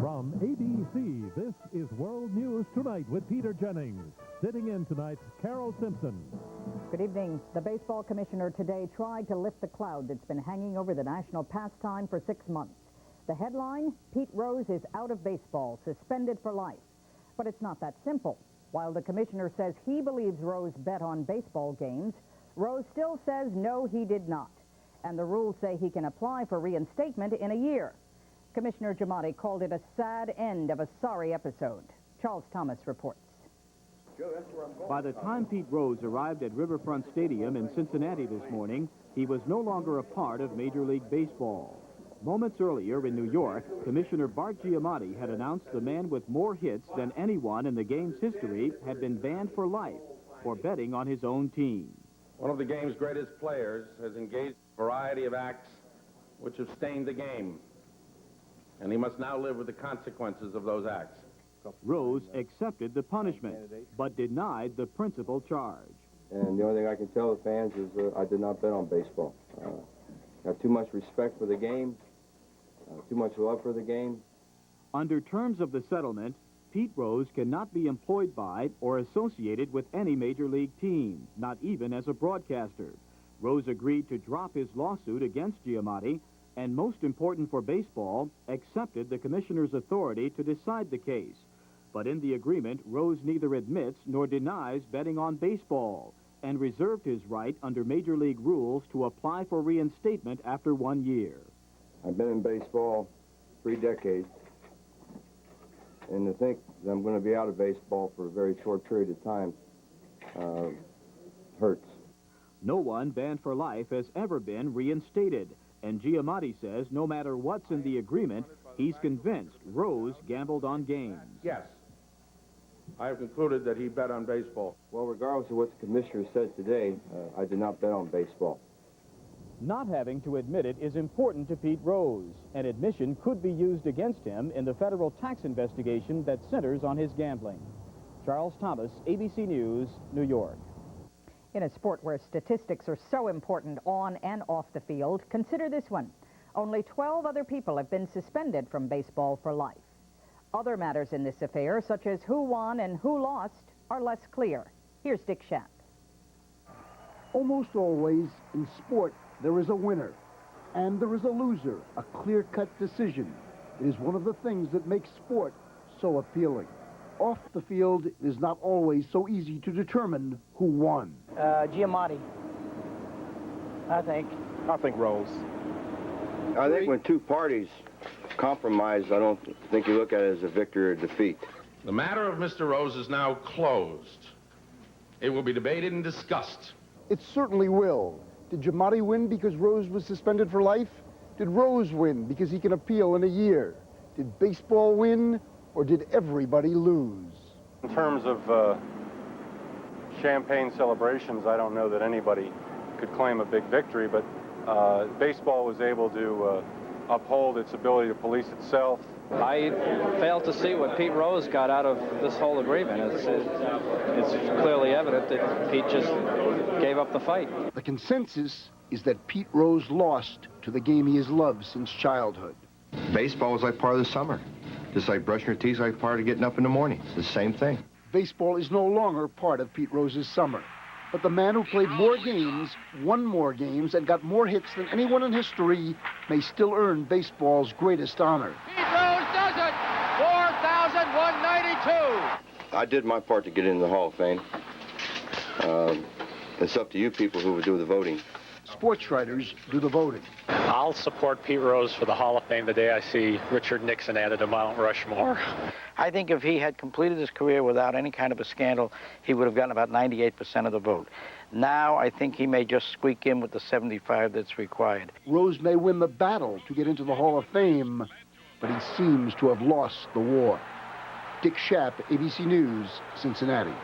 From ABC, this is World News Tonight with Peter Jennings. Sitting in tonight, Carol Simpson. Good evening. The baseball commissioner today tried to lift the cloud that's been hanging over the national pastime for 6 months. The headline, Pete Rose is out of baseball, suspended for life. But it's not that simple. While the commissioner says he believes Rose bet on baseball games, Rose still says no, he did not. And the rules say he can apply for reinstatement in a year. Commissioner Giamatti called it a sad end of a sorry episode. Charles Thomas reports. By the time Pete Rose arrived at Riverfront Stadium in Cincinnati this morning, he was no longer a part of Major League Baseball. Moments earlier in New York, Commissioner Bartlett Giamatti had announced the man with more hits than anyone in the game's history had been banned for life for betting on his own team. One of the game's greatest players has engaged in a variety of acts which have stained the game, and he must now live with the consequences of those acts. Rose accepted the punishment, but denied the principal charge. And the only thing I can tell the fans is I did not bet on baseball. I have too much respect for the game, too much love for the game. Under terms of the settlement, Pete Rose cannot be employed by or associated with any Major League team, not even as a broadcaster. Rose agreed to drop his lawsuit against Giamatti, and most important for baseball, accepted the commissioner's authority to decide the case. But in the agreement, Rose neither admits nor denies betting on baseball, and reserved his right under Major League rules to apply for reinstatement after 1 year. I've been in baseball 3 decades, and to think that I'm going to be out of baseball for a very short period of time hurts. No one banned for life has ever been reinstated, and Giamatti says no matter what's in the agreement, he's convinced Rose gambled on games. Yes, I have concluded that he bet on baseball. Well, regardless of what the commissioner said today, I did not bet on baseball. Not having to admit it is important to Pete Rose. An admission could be used against him in the federal tax investigation that centers on his gambling. Charles Thomas, ABC News, New York. In a sport where statistics are so important on and off the field, consider this one. Only 12 other people have been suspended from baseball for life. Other matters in this affair, such as who won and who lost, are less clear. Here's Dick Schaap. Almost always in sport, there is a winner and there is a loser, a clear-cut decision. It is one of the things that makes sport so appealing. Off the field, it is not always so easy to determine who won. Giamatti, I think. I think Rose. I think when two parties compromise, I don't think you look at it as a victory or defeat. The matter of Mr. Rose is now closed. It will be debated and discussed. It certainly will. Did Giamatti win because Rose was suspended for life? Did Rose win because he can appeal in a year? Did baseball win, or did everybody lose? In terms of champagne celebrations, I don't know that anybody could claim a big victory, but baseball was able to uphold its ability to police itself. I fail to see what Pete Rose got out of this whole agreement. It's clearly evident that Pete just gave up the fight. The consensus is that Pete Rose lost to the game he has loved since childhood. Baseball was like part of the summer. Just like brushing your teeth, like part of getting up in the morning. It's the same thing. Baseball is no longer part of Pete Rose's summer. But the man who played more games, won more games, and got more hits than anyone in history may still earn baseball's greatest honor. Pete Rose does it! 4,192! I did my part to get into the Hall of Fame. It's up to you people who would do the voting. Sports writers do the voting. I'll support Pete Rose for the Hall of Fame the day I see Richard Nixon added to Mount Rushmore. I think if he had completed his career without any kind of a scandal, he would have gotten about 98% of the vote. Now, I think he may just squeak in with the 75 that's required. Rose may win the battle to get into the Hall of Fame, but he seems to have lost the war. Dick Schaap, ABC News, Cincinnati.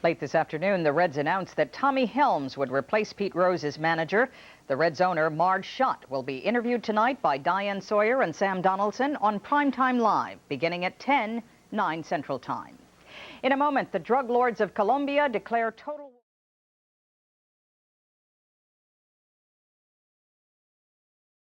Late this afternoon, the Reds announced that Tommy Helms would replace Pete Rose as manager. The Reds owner, Marge Schott, will be interviewed tonight by Diane Sawyer and Sam Donaldson on Primetime Live, beginning at 10, 9 Central Time. In a moment, the drug lords of Colombia declare total